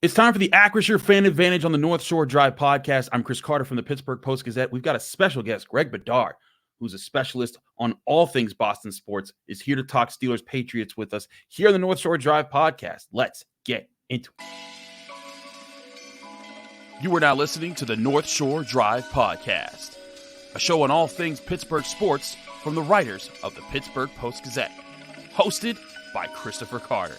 It's time for the Acrisure Fan Advantage on the North Shore Drive podcast. I'm Chris Carter from the Pittsburgh Post-Gazette. We've got a special guest, Greg Bedard, who's a specialist on all things Boston sports, is here to talk Steelers-Patriots with us here on the North Shore Drive podcast. Let's get into it. You are now listening to the North Shore Drive podcast, a show on all things Pittsburgh sports from the writers of the Pittsburgh Post-Gazette, hosted by Christopher Carter.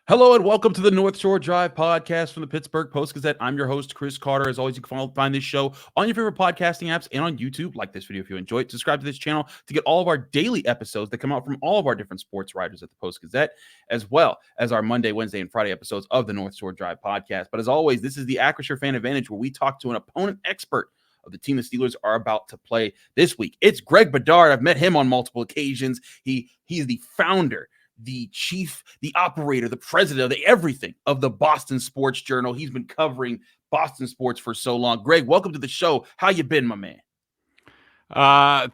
Hello and welcome to the North Shore Drive podcast from the Pittsburgh Post-Gazette. I'm your host, Chris Carter. As always, you can find this show on your favorite podcasting apps and on YouTube. Like this video if you enjoy it. Subscribe to this channel to get all of our daily episodes that come out from all of our different sports writers at the Post-Gazette, as well as our Monday, Wednesday, and Friday episodes of the North Shore Drive podcast. But as always, this is the Acrisure Fan Advantage, where we talk to an opponent expert of the team the Steelers are about to play this week. It's Greg Bedard. I've met him on multiple occasions. He's the founder, the chief, the operator, the president of the everything of the Boston Sports Journal. He's been covering Boston sports for so long. Greg, welcome to the show. How you been, my man?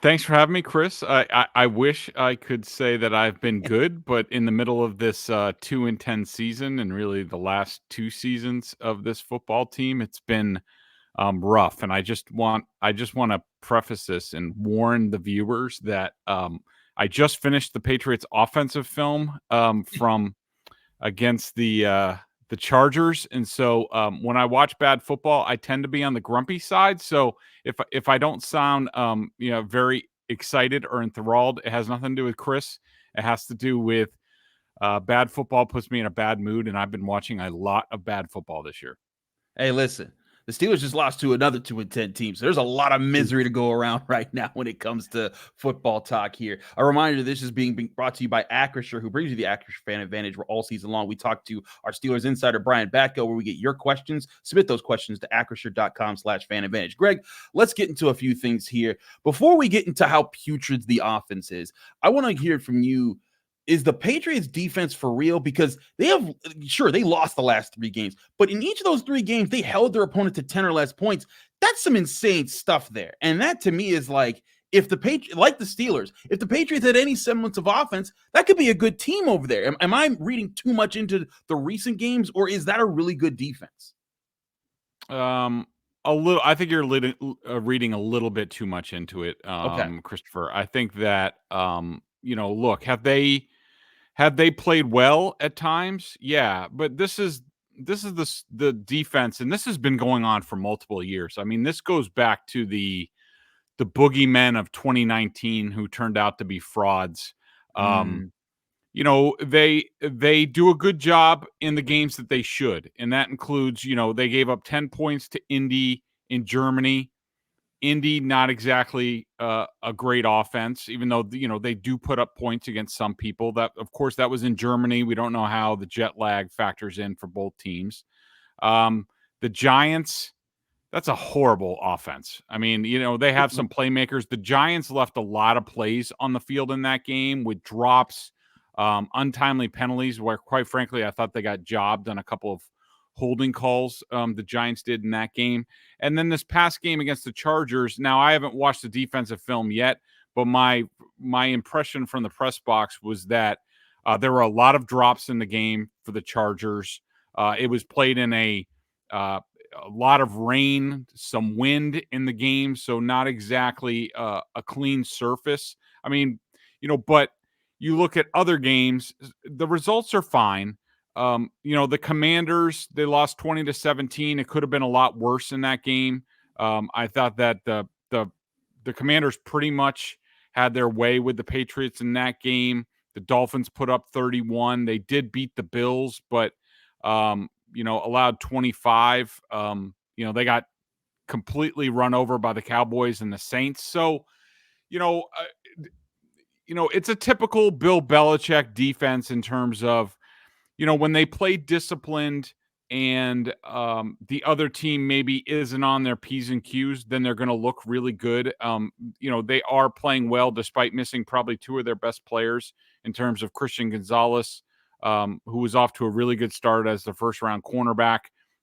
Thanks for having me, Chris. I wish I could say that I've been good, but in the middle of this 2-10 season and really the last two seasons of this football team, it's been rough. And I just want to preface this and warn the viewers that I just finished the Patriots offensive film from against the Chargers. And so when I watch bad football, I tend to be on the grumpy side. So if I don't sound very excited or enthralled, it has nothing to do with Chris. It has to do with bad football puts me in a bad mood. And I've been watching a lot of bad football this year. Hey, listen. The Steelers just lost to another 2-10 team, so there's a lot of misery to go around right now when it comes to football talk here. A reminder, this is being brought to you by Acrisure, who brings you the Acrisure Fan Advantage, where all season long we talk to our Steelers insider, Brian Batko, where we get your questions. Submit those questions to acrisure.com/fan advantage. Greg, let's get into a few things here. Before we get into how putrid the offense is, I want to hear from you. Is the Patriots defense for real? Because they lost the last three games, but in each of those three games, they held their opponent to 10 or less points. That's some insane stuff there. And that to me is like, if the Steelers, if the Patriots had any semblance of offense, that could be a good team over there. Am I reading too much into the recent games, or is that a really good defense? A little. I think you're reading a little bit too much into it, Okay. Christopher. I think that look, have they played well at times? Yeah, but this is the defense, and this has been going on for multiple years. I mean, this goes back to the boogeymen of 2019 who turned out to be frauds. They do a good job in the games that they should, and that includes, they gave up 10 points to Indy in Germany. Indy, not exactly a great offense, even though, they do put up points against some people. That, of course, that was in Germany. We don't know how the jet lag factors in for both teams. The Giants, that's a horrible offense. I mean, they have some playmakers. The Giants left a lot of plays on the field in that game with drops, untimely penalties, where, quite frankly, I thought they got jobbed on a couple of holding calls the Giants did in that game. And then this past game against the Chargers, now I haven't watched the defensive film yet, but my impression from the press box was that there were a lot of drops in the game for the Chargers. It was played in a lot of rain, some wind in the game, so not exactly a clean surface. I mean, but you look at other games, the results are fine. The Commanders, they lost 20-17. It could have been a lot worse in that game. I thought that the Commanders pretty much had their way with the Patriots in that game. The Dolphins put up 31. They did beat the Bills, but allowed 25. They got completely run over by the Cowboys and the Saints. So, it's a typical Bill Belichick defense in terms of, when they play disciplined and the other team maybe isn't on their P's and Q's, then they're going to look really good. They are playing well despite missing probably two of their best players in terms of Christian Gonzalez, who was off to a really good start as the first-round cornerback,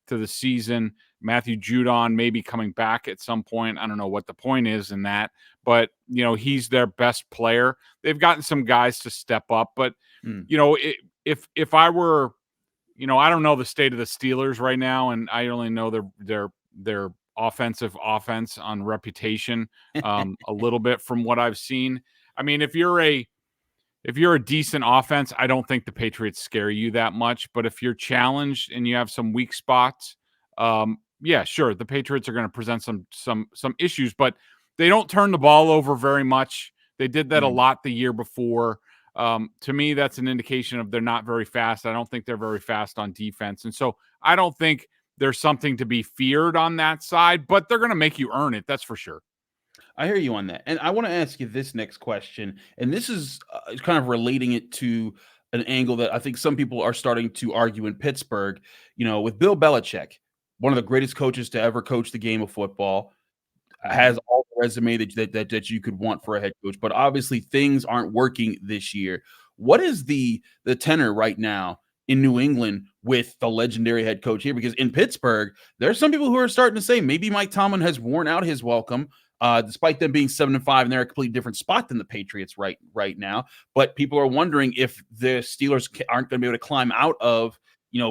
to the season. Matthew Judon maybe coming back at some point. I don't know what the point is in that, but he's their best player. They've gotten some guys to step up, but if I were, I don't know the state of the Steelers right now, and I only know their offense on reputation a little bit from what I've seen. I mean, if you're a decent offense, I don't think the Patriots scare you that much. But if you're challenged and you have some weak spots, yeah, sure, the Patriots are going to present some issues, but they don't turn the ball over very much. They did that a lot the year before. To me, that's an indication of they're not very fast. I don't think they're very fast on defense. And so I don't think there's something to be feared on that side, but they're going to make you earn it. That's for sure. I hear you on that. And I want to ask you this next question. And this is kind of relating it to an angle that I think some people are starting to argue in Pittsburgh, with Bill Belichick, one of the greatest coaches to ever coach the game of football, has all the resume that you could want for a head coach, but obviously things aren't working this year. What is the tenor right now in New England with the legendary head coach here? Because in Pittsburgh, there's some people who are starting to say maybe Mike Tomlin has worn out his welcome, despite them being 7-5, and they're a completely different spot than the Patriots right now. But people are wondering if the Steelers aren't going to be able to climb out of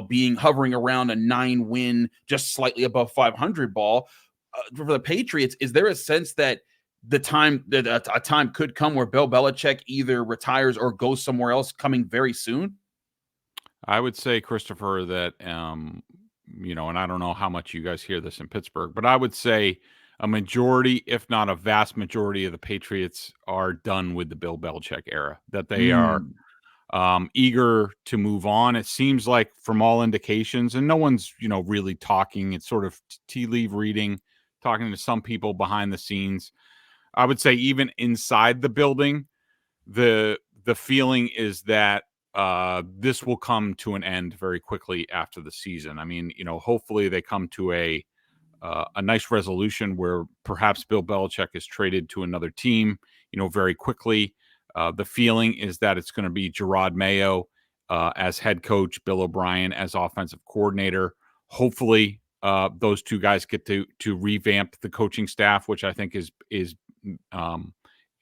being hovering around a 9-win, just slightly above 500 ball. For the Patriots, is there a sense that a time could come where Bill Belichick either retires or goes somewhere else coming very soon? I would say, Christopher, that, and I don't know how much you guys hear this in Pittsburgh, but I would say a majority, if not a vast majority of the Patriots are done with the Bill Belichick era, that they are eager to move on. It seems like from all indications, and no one's, really talking. It's sort of tea leaf reading, talking to some people behind the scenes. I would say even inside the building, the feeling is that this will come to an end very quickly after the season. I mean, hopefully they come to a nice resolution where perhaps Bill Belichick is traded to another team, very quickly. The feeling is that it's going to be Gerard Mayo as head coach, Bill O'Brien as offensive coordinator. Hopefully, those two guys get to revamp the coaching staff, which I think is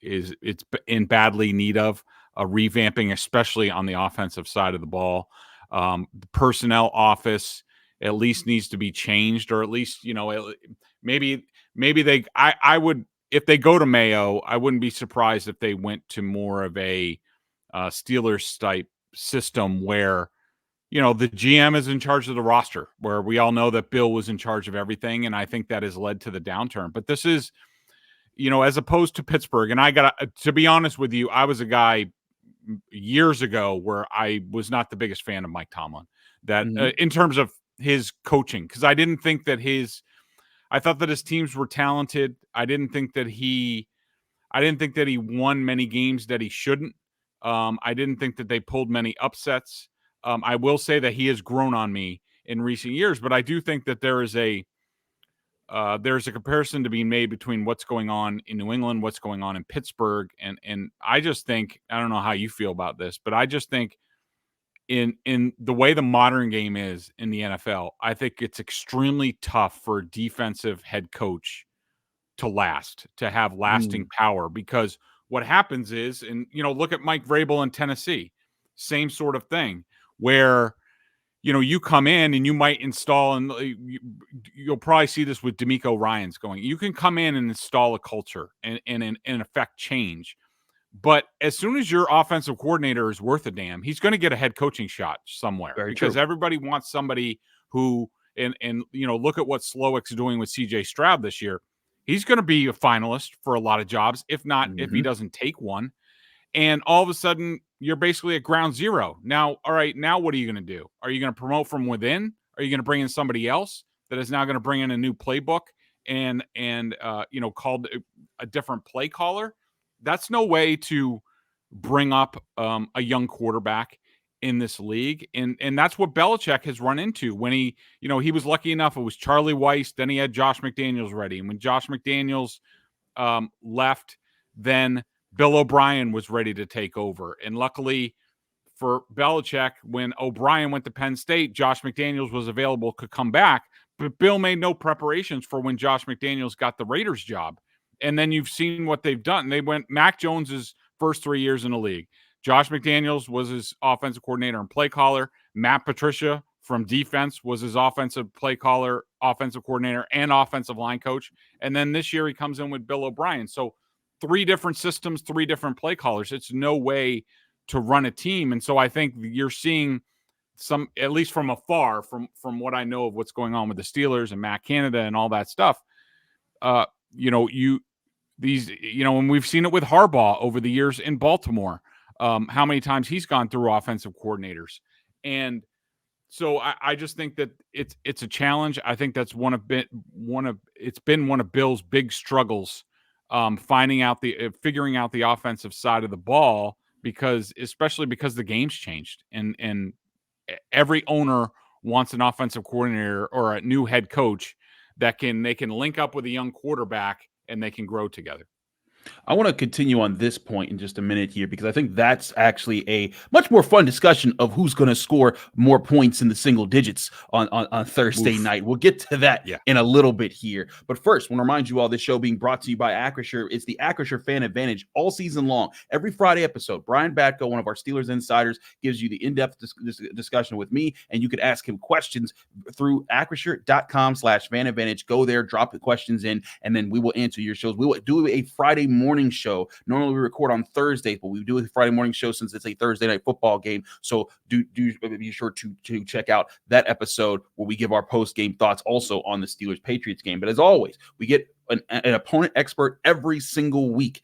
it's in badly need of a revamping, especially on the offensive side of the ball. The personnel office at least needs to be changed, or at least, maybe I would, if they go to Mayo, I wouldn't be surprised if they went to more of a Steelers type system where, the GM is in charge of the roster, where we all know that Bill was in charge of everything. And I think that has led to the downturn. But this is, as opposed to Pittsburgh, and I got to be honest with you, I was a guy years ago where I was not the biggest fan of Mike Tomlin, that in terms of his coaching, because I didn't think that I thought that his teams were talented. I didn't think that he won many games that he shouldn't. I didn't think that they pulled many upsets. I will say that he has grown on me in recent years, but I do think that there's a comparison to be made between what's going on in New England, what's going on in Pittsburgh, and I just think, I don't know how you feel about this, but I just think in the way the modern game is in the NFL, I think it's extremely tough for a defensive head coach to have lasting power, because what happens is, and look at Mike Vrabel in Tennessee, same sort of thing, where you come in and you might install, and you'll probably see this with DeMeco Ryans going, you can come in and install a culture and in effect change. But as soon as your offensive coordinator is worth a damn, he's going to get a head coaching shot somewhere. Very because true. Everybody wants somebody who, and look at what Slowick's doing with CJ Stroud this year. He's going to be a finalist for a lot of jobs, if not, if he doesn't take one. And all of a sudden, you're basically at ground zero. Now, all right, now what are you going to do? Are you going to promote from within? Are you going to bring in somebody else that is now going to bring in a new playbook and called a different play caller? That's no way to bring up a young quarterback in this league. And that's what Belichick has run into when he was lucky enough. It was Charlie Weiss. Then he had Josh McDaniels ready. And when Josh McDaniels left, then Bill O'Brien was ready to take over. And luckily for Belichick, when O'Brien went to Penn State, Josh McDaniels was available, could come back. But Bill made no preparations for when Josh McDaniels got the Raiders job. And then you've seen what they've done. They went Mac Jones's first 3 years in the league. Josh McDaniels was his offensive coordinator and play caller. Matt Patricia from defense was his offensive play caller, offensive coordinator, and offensive line coach. And then this year he comes in with Bill O'Brien. So 3 different systems, 3 different play callers. It's no way to run a team. And so I think you're seeing some, at least from afar, from what I know of what's going on with the Steelers and Matt Canada and all that stuff. And we've seen it with Harbaugh over the years in Baltimore, how many times he's gone through offensive coordinators. And so I just think that it's a challenge. I think that's it's been one of Bill's big struggles, figuring out the offensive side of the ball, especially because the game's changed and every owner wants an offensive coordinator or a new head coach they can link up with a young quarterback and they can grow together. I want to continue on this point in just a minute here, because I think that's actually a much more fun discussion of who's going to score more points in the single digits on Thursday night. We'll get to that in a little bit here. But first, I want to remind you all, this show being brought to you by Acrisure. It's the Acrisure Fan Advantage all season long. Every Friday episode, Brian Batko, one of our Steelers insiders, gives you the in-depth discussion with me, and you can ask him questions through acrisure.com/fan advantage. Go there, drop the questions in, and then we will answer your shows. We will do a Friday morning show. Normally we record on Thursdays, but we do a Friday morning show since it's a Thursday night football game. So do be sure to check out that episode where we give our post-game thoughts also on the Steelers-Patriots game. But as always, we get an opponent expert every single week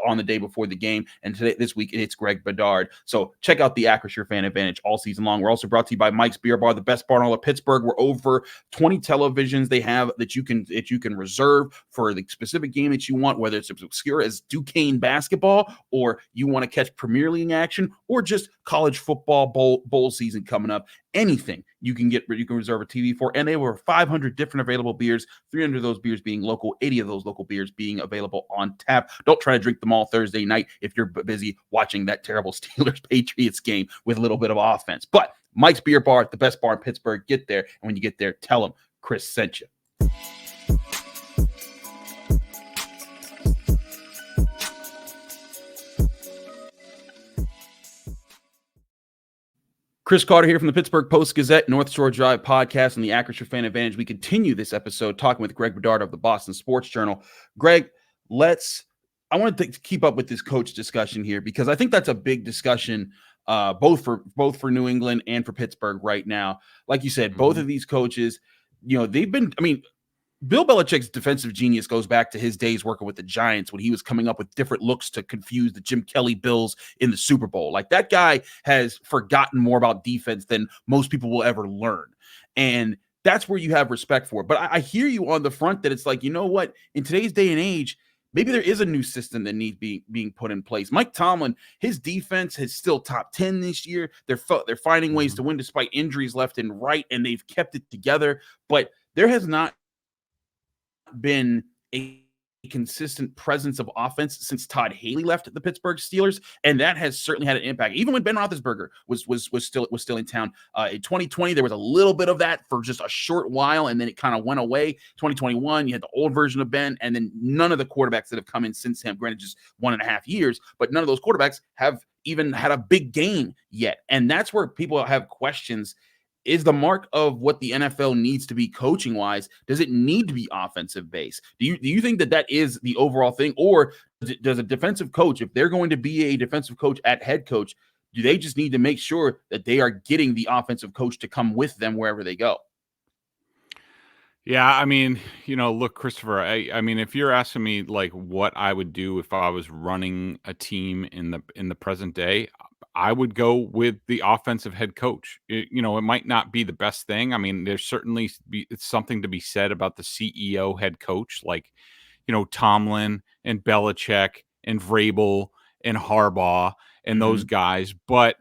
on the day before the game. And this week, it's Greg Bedard. So check out the Acrisure Fan Advantage all season long. We're also brought to you by Mike's Beer Bar, the best bar in all of Pittsburgh. We're over 20 televisions they have that you can reserve for the specific game that you want, whether it's as obscure as Duquesne basketball, or you want to catch Premier League action, or just college football bowl season coming up. Anything you can reserve a TV for, and they were 500 different available beers, 300 of those beers being local, 80 of those local beers being available on tap. Don't try to drink them all Thursday night if you're busy watching that terrible Steelers-Patriots game with a little bit of offense. But Mike's Beer Bar, the best bar in Pittsburgh. Get there, and when you get there, tell them Chris sent you. Chris Carter here from the Pittsburgh Post-Gazette, North Shore Drive podcast, and the Acrisure Fan Advantage. We continue this episode talking with Greg Bedard of the Boston Sports Journal. Greg, I want to keep up with this coach discussion here, because I think that's a big discussion, both for New England and for Pittsburgh right now. Like you said, both of these coaches, Bill Belichick's defensive genius goes back to his days working with the Giants when he was coming up with different looks to confuse the Jim Kelly Bills in the Super Bowl. Like, that guy has forgotten more about defense than most people will ever learn. And that's where you have respect for it. But I hear you on the front that it's like, you know what, in today's day and age, maybe there is a new system that needs being put in place. Mike Tomlin, his defense is still top 10 this year. They're finding ways to win despite injuries left and right, and they've kept it together. But there has not been a consistent presence of offense since Todd Haley left the Pittsburgh Steelers, and that has certainly had an impact. Even when Ben Roethlisberger was still in town in 2020, there was a little bit of that for just a short while, and then it kind of went away. 2021, you had the old version of Ben, and then none of the quarterbacks that have come in since him, granted just 1.5 years, but none of those quarterbacks have even had a big game yet. And that's where people have questions. Is the mark of what the NFL needs to be coaching wise, does it need to be offensive based? Do you think that is the overall thing? Or does a defensive coach, if they're going to be a defensive coach at head coach, do they just need to make sure that they are getting the offensive coach to come with them wherever they go? Yeah, look, Christopher, I mean, if you're asking me like what I would do if I was running a team in the present day, I would go with the offensive head coach. It might not be the best thing. I mean, there's certainly it's something to be said about the CEO head coach, like, Tomlin and Belichick and Vrabel and Harbaugh and those guys. But,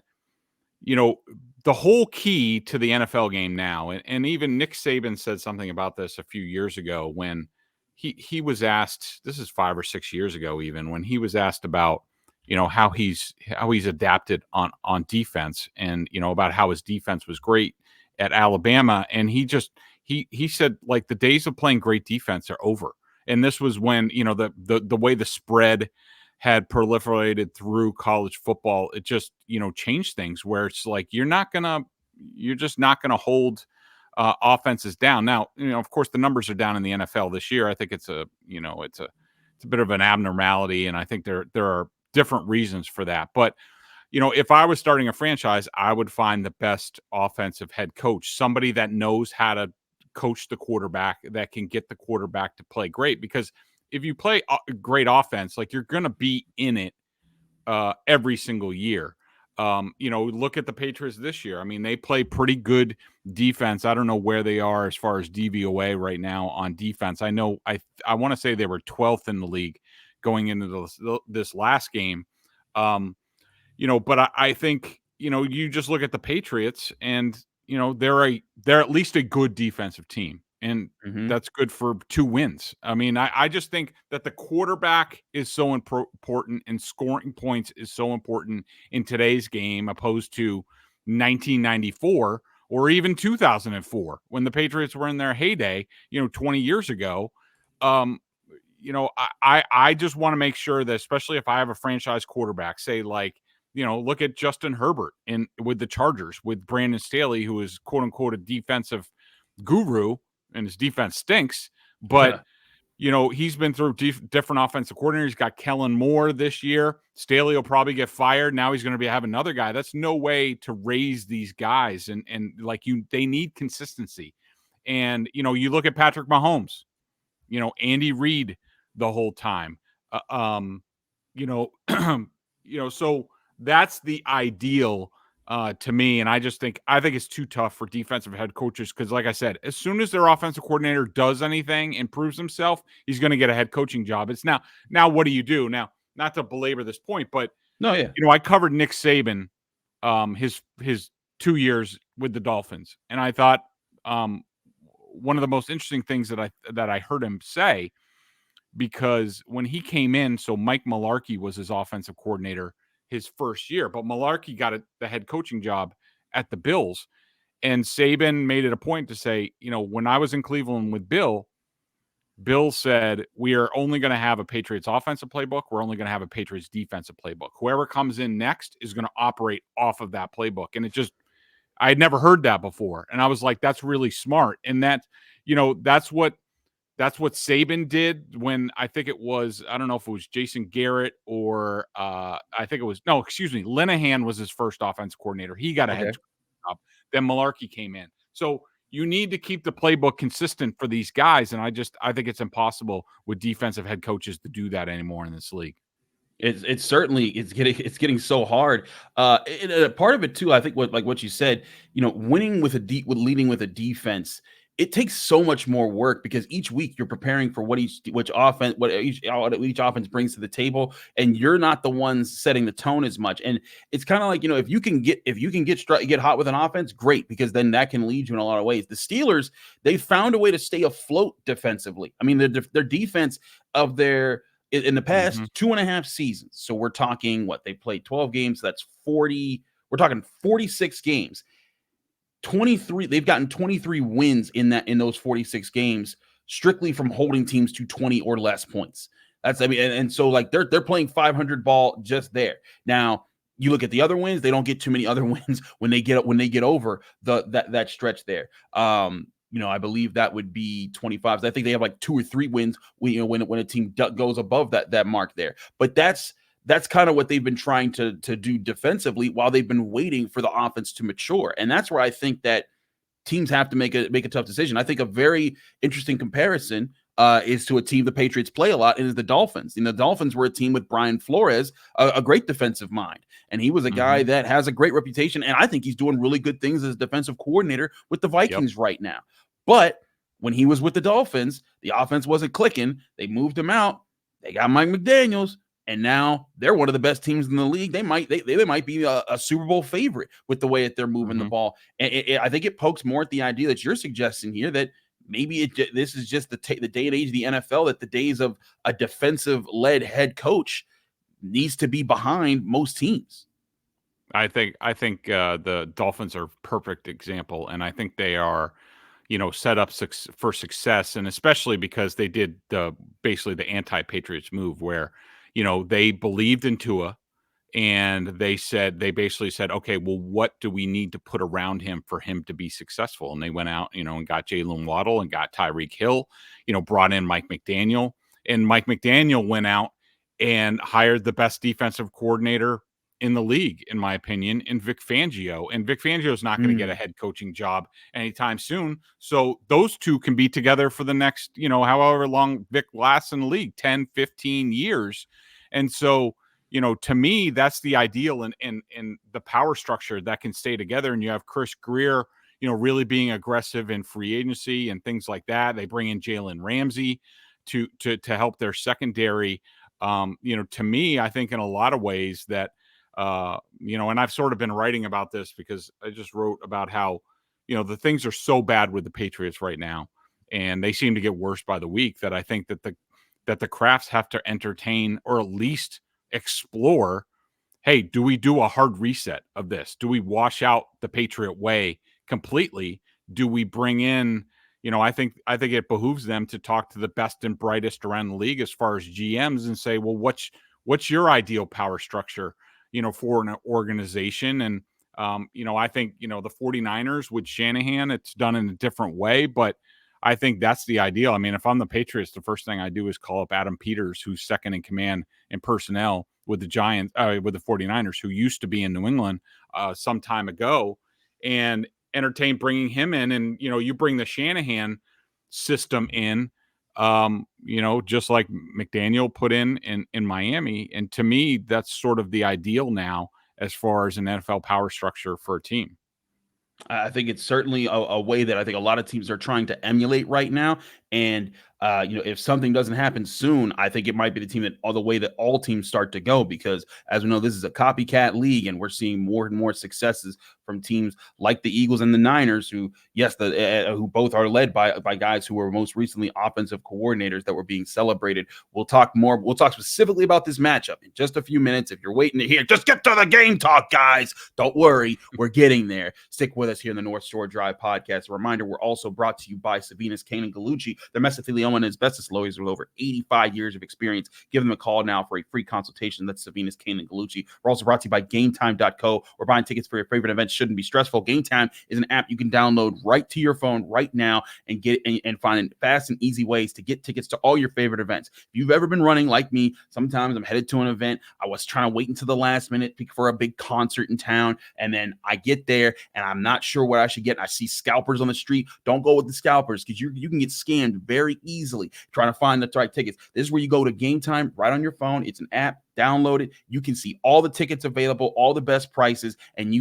the whole key to the NFL game now, and even Nick Saban said something about this a few years ago when he was asked, this is 5 or 6 years ago even, when he was asked about, how he's adapted on defense, and about how his defense was great at Alabama, and he said, like, the days of playing great defense are over. And this was when the way the spread had proliferated through college football, it just changed things, where it's like you're just not gonna hold offenses down. Now, of course, the numbers are down in the NFL this year. I think it's a bit of an abnormality, and I think there are different reasons for that. But if I was starting a franchise, I would find the best offensive head coach, somebody that knows how to coach the quarterback, that can get the quarterback to play great. Because if you play a great offense, like, you're going to be in it every single year. Look at the Patriots this year. I mean, they play pretty good defense. I don't know where they are as far as DVOA right now on defense. I know I want to say they were 12th in the league going into this last game. But I think, you just look at the Patriots, and, they're at least a good defensive team. And that's good for 2 wins. I mean, I just think that the quarterback is so important, and scoring points is so important in today's game, opposed to 1994 or even 2004, when the Patriots were in their heyday, 20 years ago. I just want to make sure that, especially if I have a franchise quarterback, say, like, look at Justin Herbert with the Chargers, with Brandon Staley, who is quote unquote a defensive guru, and his defense stinks, but he's been through different offensive coordinators. He's got Kellen Moore this year. Staley will probably get fired. Now he's going to have another guy. That's no way to raise these guys. And they need consistency. And, you look at Patrick Mahomes, Andy Reid the whole time, so that's the ideal to me. And I think it's too tough for defensive head coaches, because, like I said, as soon as their offensive coordinator does anything and proves himself, he's going to get a head coaching job. It's now what do you do? Now, not to belabor this point, but no, yeah, I covered Nick Saban, his 2 years with the Dolphins, and I thought one of the most interesting things that I heard him say, because when he came in, so Mike Mularkey was his offensive coordinator his first year, but Mularkey got the head coaching job at the Bills. And Saban made it a point to say, when I was in Cleveland with Bill said, we are only going to have a Patriots offensive playbook. We're only going to have a Patriots defensive playbook. Whoever comes in next is going to operate off of that playbook. And I had never heard that before. And I was like, that's really smart. And that's what Saban did when, I think it was, I don't know if it was Jason Garrett or Linehan was his first offensive coordinator. He got a head job. Then Mularkey came in. So you need to keep the playbook consistent for these guys. And I think it's impossible with defensive head coaches to do that anymore in this league. It's certainly it's getting so hard. Part of it too, I think, what you said, winning with leading with a defense, it takes so much more work, because each week you're preparing for what each offense brings to the table, and you're not the ones setting the tone as much. And it's kind of like, if you can get hot with an offense, great, because then that can lead you in a lot of ways. The Steelers, they found a way to stay afloat defensively. I mean, their defense in the past 2.5 seasons. So we're talking they played 12 games. So that's 40. We're talking 46 games. 23. They've gotten 23 wins in those 46 games, strictly from holding teams to 20 or less points. And so, like, they're playing 500 ball just there. Now, you look at the other wins; they don't get too many other wins when they get over that stretch there. I believe that would be 25. I think they have like 2 or 3 wins when a team goes above that mark there. But that's kind of what they've been trying to do defensively while they've been waiting for the offense to mature. And that's where I think that teams have to make a tough decision. I think a very interesting comparison is to a team the Patriots play a lot, and is the Dolphins. The Dolphins were a team with Brian Flores, a great defensive mind. And he was a guy that has a great reputation. And I think he's doing really good things as defensive coordinator with the Vikings right now. But when he was with the Dolphins, the offense wasn't clicking. They moved him out. They got Mike McDaniels. And now they're one of the best teams in the league. They might be a Super Bowl favorite with the way that they're moving the ball. And I think it pokes more at the idea that you're suggesting here, that maybe this is just the day and age of the NFL, that the days of a defensive-led head coach needs to be behind most teams. I think the Dolphins are a perfect example, and I think they are, set up for success, and especially because they did basically the anti-Patriots move where, they believed in Tua, and they basically said, okay, well, what do we need to put around him for him to be successful? And they went out, and got Jalen Waddle and got Tyreek Hill, brought in Mike McDaniel, and Mike McDaniel went out and hired the best defensive coordinator in the league, in my opinion, in Vic Fangio. And Vic Fangio is not going to get a head coaching job anytime soon. So those two can be together for the next, however long Vic lasts in the league, 10, 15 years. And so, to me, that's the ideal in the power structure that can stay together. And you have Chris Greer, really being aggressive in free agency and things like that. They bring in Jalen Ramsey to help their secondary. To me, I think in a lot of ways that, and I've sort of been writing about this because I just wrote about how, the things are so bad with the Patriots right now, and they seem to get worse by the week, that I think that the Crafts have to entertain, or at least explore, hey, do we do a hard reset of this? Do we wash out the Patriot way completely? Do we bring in, I think it behooves them to talk to the best and brightest around the league as far as GMs and say, well, what's your ideal power structure, for an organization? And, I think, the 49ers with Shanahan, it's done in a different way, but I think that's the ideal. I mean, if I'm the Patriots, the first thing I do is call up Adam Peters, who's second in command in personnel with the with the 49ers, who used to be in New England some time ago, and entertain bringing him in. And, you bring the Shanahan system in, just like McDaniel put in Miami. And to me, that's sort of the ideal now as far as an NFL power structure for a team. I think it's certainly a way that I think a lot of teams are trying to emulate right now. And, if something doesn't happen soon, I think it might be the way that all teams start to go, because as we know, this is a copycat league, and we're seeing more and more successes from teams like the Eagles and the Niners, who, yes, who both are led by guys who were most recently offensive coordinators that were being celebrated. We'll talk specifically about this matchup in just a few minutes. If you're waiting to hear, just get to the game talk, guys. Don't worry, we're getting there. Stick with us here in the North Shore Drive podcast. A reminder, we're also brought to you by Savinas, Kane, and Gallucci. They're mesothelioma and asbestos lawyers with over 85 years of experience. Give them a call now for a free consultation. That's Savinas, Kane, and Gallucci. We're also brought to you by GameTime.co. Where buying tickets for your favorite events shouldn't be stressful. Game Time is an app you can download right to your phone right now and get and find fast and easy ways to get tickets to all your favorite events. If you've ever been running like me, sometimes I'm headed to an event. I was trying to wait until the last minute for a big concert in town, and then I get there and I'm not sure what I should get. I see scalpers on the street. Don't go with the scalpers, because you can get scammed very easily trying to find the right tickets. This is where you go to Game Time right on your phone. It's an app. Download it. You can see all the tickets available, all the best prices, and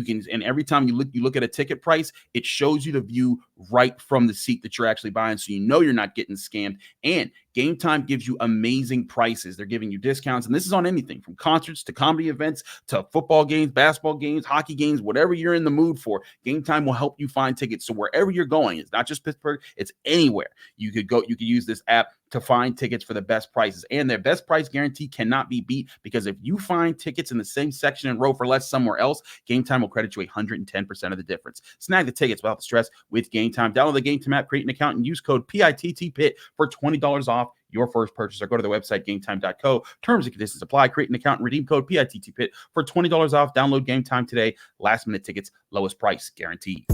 every time you look at a ticket price, it shows you the view right from the seat that you're actually buying, so you're not getting scammed. And Game Time gives you amazing prices. They're giving you discounts, and this is on anything from concerts to comedy events to football games, basketball games, hockey games, whatever you're in the mood for. Game Time will help you find tickets. So wherever you're going, it's not just Pittsburgh, it's anywhere. You could use this app to find tickets for the best prices, and their best price guarantee cannot be beat, because if you find tickets in the same section and row for less somewhere else, Game Time will credit you 110% of the difference. Snag the tickets without the stress with Game Time. Download the Game Time app, create an account, and use code PITTPIT for $20 off your first purchase, or go to their website, gametime.co. Terms and conditions apply. Create an account and redeem code PITTPIT for $20 off. Download Game Time today. Last minute tickets, lowest price guaranteed.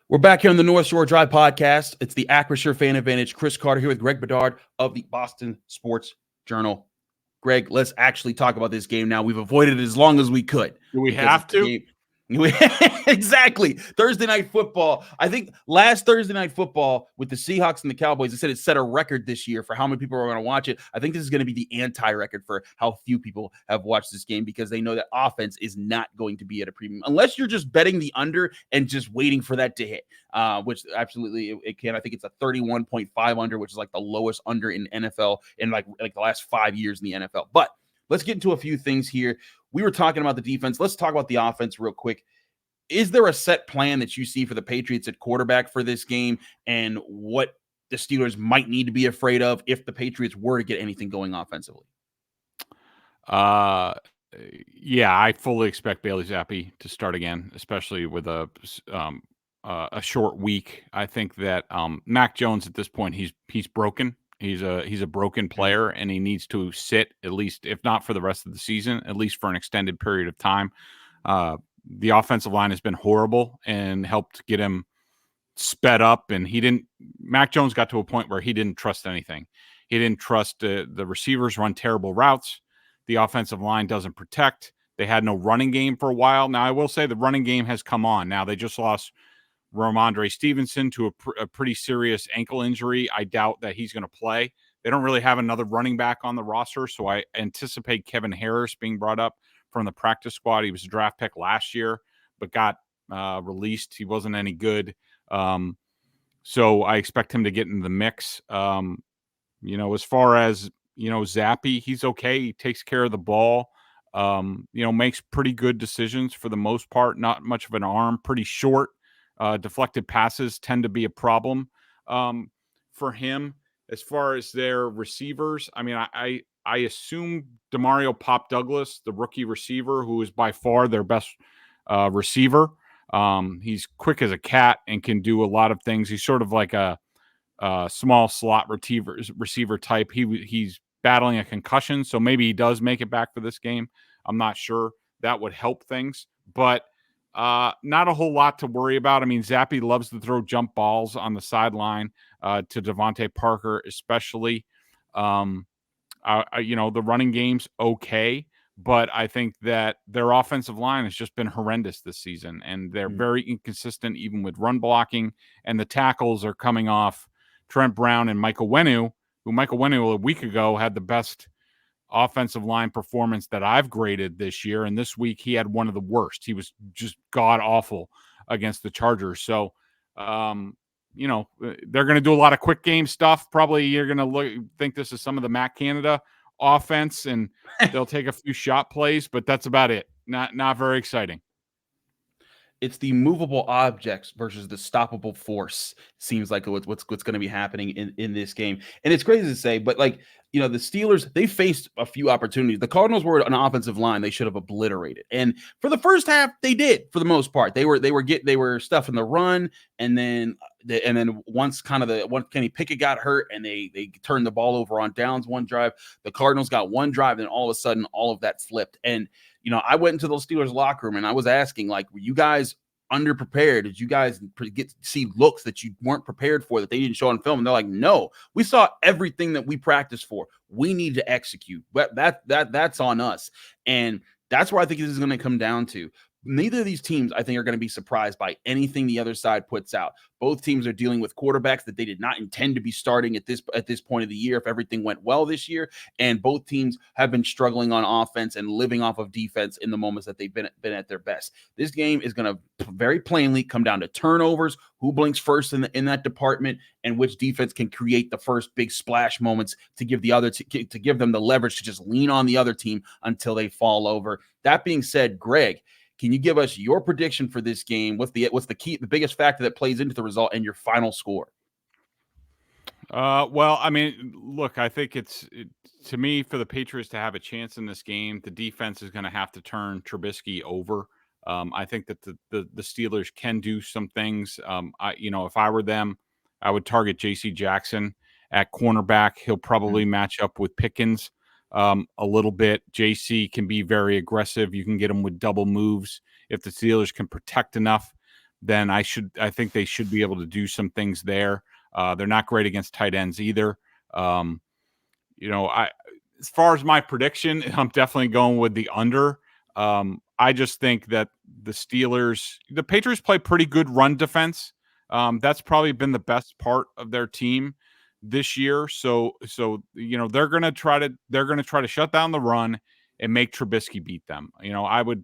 We're back here on the North Shore Drive podcast. It's the Acrisure Fan Advantage. Chris Carter here with Greg Bedard of the Boston Sports Journal. Greg, let's actually talk about this game now. We've avoided it as long as we could. Do we have to? Exactly. Thursday Night Football. I think last Thursday Night Football with the Seahawks and the Cowboys, they said it set a record this year for how many people are going to watch it. I think this is going to be the anti-record for how few people have watched this game, because they know that offense is not going to be at a premium unless you're just betting the under and just waiting for that to hit, which absolutely it can. I think it's a 31.5 under, which is like the lowest under in NFL in like the last 5 years in the NFL. But let's get into a few things here. We were talking about the defense. Let's talk about the offense real quick. is there a set plan that you see for the Patriots at quarterback for this game, and what the Steelers might need to be afraid of if the Patriots were to get anything going offensively? Yeah, I fully expect Bailey Zappi to start again, especially with a short week. I think that Mac Jones at this point he's broken. He's a broken player, and he needs to sit, at least, if not for the rest of the season, at least for an extended period of time. The offensive line has been horrible and helped get him sped up, and Mac Jones got to a point where he didn't trust anything. He didn't trust the receivers run terrible routes. The offensive line doesn't protect. They had no running game for a while. Now, I will say the running game has come on. Now, they just lost Ramondre Stevenson to a pretty serious ankle injury. I doubt that he's going to play. They don't really have another running back on the roster, so I anticipate Kevin Harris being brought up from the practice squad. He was a draft pick last year, but got released. He wasn't any good. So I expect him to get in the mix. As far as, Zappi, he's okay. He takes care of the ball, makes pretty good decisions for the most part. Not much of an arm, pretty short. Deflected passes tend to be a problem for him. As far as their receivers, I mean, I assume Demario Pop Douglas, the rookie receiver, who is by far their best receiver. He's quick as a cat and can do a lot of things. He's sort of like a small slot receiver type. He's battling a concussion, so maybe he does make it back for this game. I'm not sure. That would help things, but not a whole lot to worry about. I mean, Zappi loves to throw jump balls on the sideline to Devontae Parker, especially. The running game's okay, but I think that their offensive line has just been horrendous this season, and they're very inconsistent even with run blocking, and the tackles are coming off Trent Brown and Michael Wenu, who Michael Wenu a week ago had the best offensive line performance that I've graded this year, and this week he had one of the worst. He was just god awful against the Chargers. So, they're going to do a lot of quick game stuff. Probably you're going to think this is some of the Matt Canada offense, and they'll take a few shot plays, but that's about it. Not very exciting. It's the movable objects versus the stoppable force. Seems like what's going to be happening in this game. And it's crazy to say, but the Steelers, they faced a few opportunities. The Cardinals were an offensive line they should have obliterated. And for the first half, they did for the most part. They were stuffing the run, and then once Kenny Pickett got hurt and they turned the ball over on downs one drive, the Cardinals got one drive, and all of a sudden all of that flipped. And I went into those Steelers locker room and I was asking, were you guys underprepared? Did you guys see looks that you weren't prepared for that they didn't show on film? And they're like, no, we saw everything that we practiced for. We need to execute. But that's on us. And that's where I think this is going to come down to. Neither of these teams, I think, are going to be surprised by anything the other side puts out. Both teams are dealing with quarterbacks that they did not intend to be starting at this point of the year if everything went well this year. And both teams have been struggling on offense and living off of defense in the moments that they've been at their best. This game is going to very plainly come down to turnovers, who blinks first in that department, and which defense can create the first big splash moments to give to give them the leverage to just lean on the other team until they fall over. That being said, Greg, can you give us your prediction for this game? What's the biggest factor that plays into the result, and your final score? Well, I mean, look, I think to me, for the Patriots to have a chance in this game, the defense is going to have to turn Trubisky over. I think that the Steelers can do some things. If I were them, I would target J.C. Jackson at cornerback. He'll probably match up with Pickens a little bit. JC can be very aggressive. You can get him with double moves. If the Steelers can protect enough, then I think they should be able to do some things there. They're not great against tight ends either. As far as my prediction, I'm definitely going with the under. I just think that the Patriots play pretty good run defense. That's probably been the best part of their team this year. So they're going to try to shut down the run and make Trubisky beat them. I would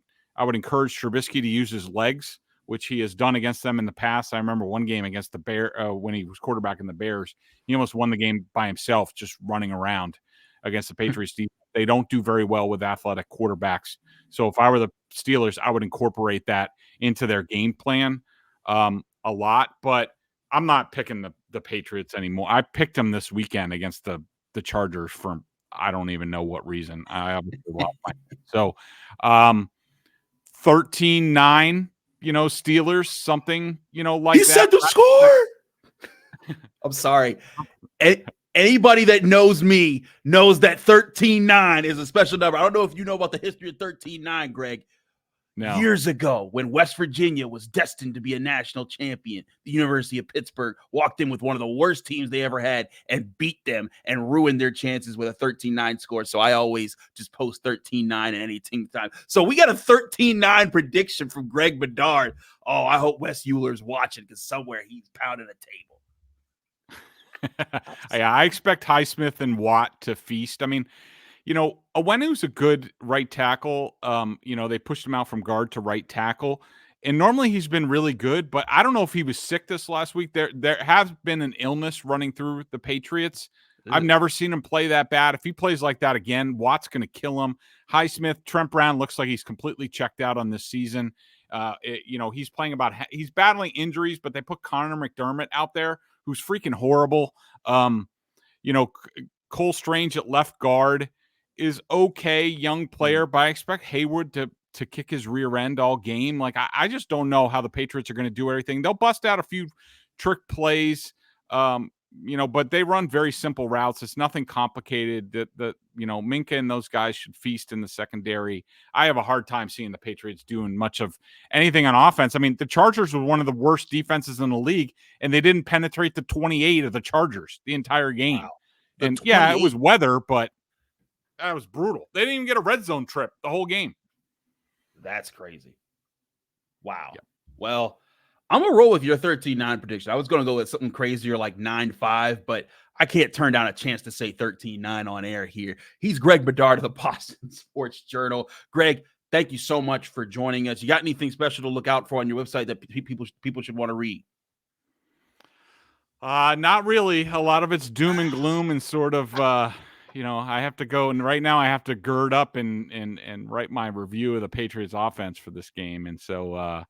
encourage Trubisky to use his legs, which he has done against them in the past. I remember one game against the Bears when he was quarterbacking the Bears. He almost won the game by himself, just running around against the Patriots defense. They don't do very well with athletic quarterbacks. So if I were the Steelers, I would incorporate that into their game plan a lot. But I'm not picking the Patriots anymore. I picked them this weekend against the Chargers for I don't even know what reason. I obviously lost my so 13-9, Steelers, something, like he that. said the score. I'm sorry. Anybody that knows me knows that 13-9 is a special number. I don't know if you know about the history of 13-9, Greg. No. Years ago, when West Virginia was destined to be a national champion, the University of Pittsburgh walked in with one of the worst teams they ever had and beat them and ruined their chances with a 13-9 score. So I always just post 13-9 at any team time. So we got a 13-9 prediction from Greg Bedard. Oh, I hope Wes Euler's watching because somewhere he's pounding a table. I expect Highsmith and Watt to feast. I mean, Owenu's a good right tackle. They pushed him out from guard to right tackle. And normally he's been really good, but I don't know if he was sick this last week. There has been an illness running through the Patriots. I've never seen him play that bad. If he plays like that again, Watt's going to kill him. Highsmith, Trent Brown looks like he's completely checked out on this season. He's playing he's battling injuries, but they put Connor McDermott out there, who's freaking horrible. Cole Strange at left guard is okay, young player, but I expect Hayward to kick his rear end all game. Like, I just don't know how the Patriots are going to do everything. They'll bust out a few trick plays, but they run very simple routes. It's nothing complicated. Minka and those guys should feast in the secondary. I have a hard time seeing the Patriots doing much of anything on offense. I mean, the Chargers were one of the worst defenses in the league, and they didn't penetrate the 28 of the Chargers the entire game. Wow. And yeah, it was weather, but that was brutal. They didn't even get a red zone trip the whole game. That's crazy. Wow. Yep. Well, I'm going to roll with your 13-9 prediction. I was going to go with something crazier like 9-5, but I can't turn down a chance to say 13-9 on air here. He's Greg Bedard of the Boston Sports Journal. Greg, thank you so much for joining us. You got anything special to look out for on your website that people should want to read? Not really. A lot of it's doom and gloom and sort of, I have to go, and right now I have to gird up and write my review of the Patriots offense for this game. And so,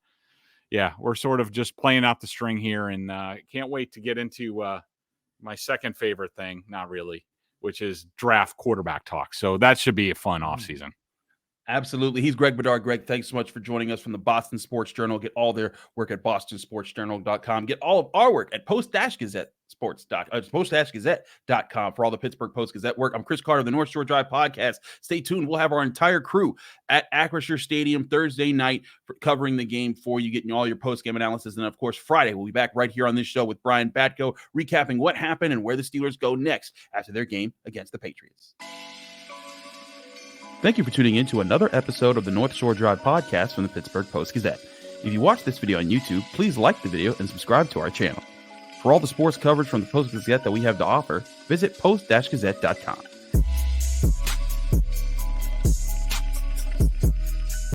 we're sort of just playing out the string here, and can't wait to get into my second favorite thing, not really, which is draft quarterback talk. So that should be a fun offseason. Absolutely. He's Greg Bedard. Greg, thanks so much for joining us from the Boston Sports Journal. Get all their work at bostonsportsjournal.com. Get all of our work at post-gazette.com for all the Pittsburgh Post-Gazette work. I'm Chris Carter of the North Shore Drive podcast. Stay tuned. We'll have our entire crew at Acrisure Stadium Thursday night for covering the game for you, getting all your post-game analysis. And, of course, Friday, we'll be back right here on this show with Brian Batko, recapping what happened and where the Steelers go next after their game against the Patriots. Thank you for tuning in to another episode of the North Shore Drive podcast from the Pittsburgh Post-Gazette. If you watch this video on YouTube, please like the video and subscribe to our channel. For all the sports coverage from the Post-Gazette that we have to offer, visit post-gazette.com.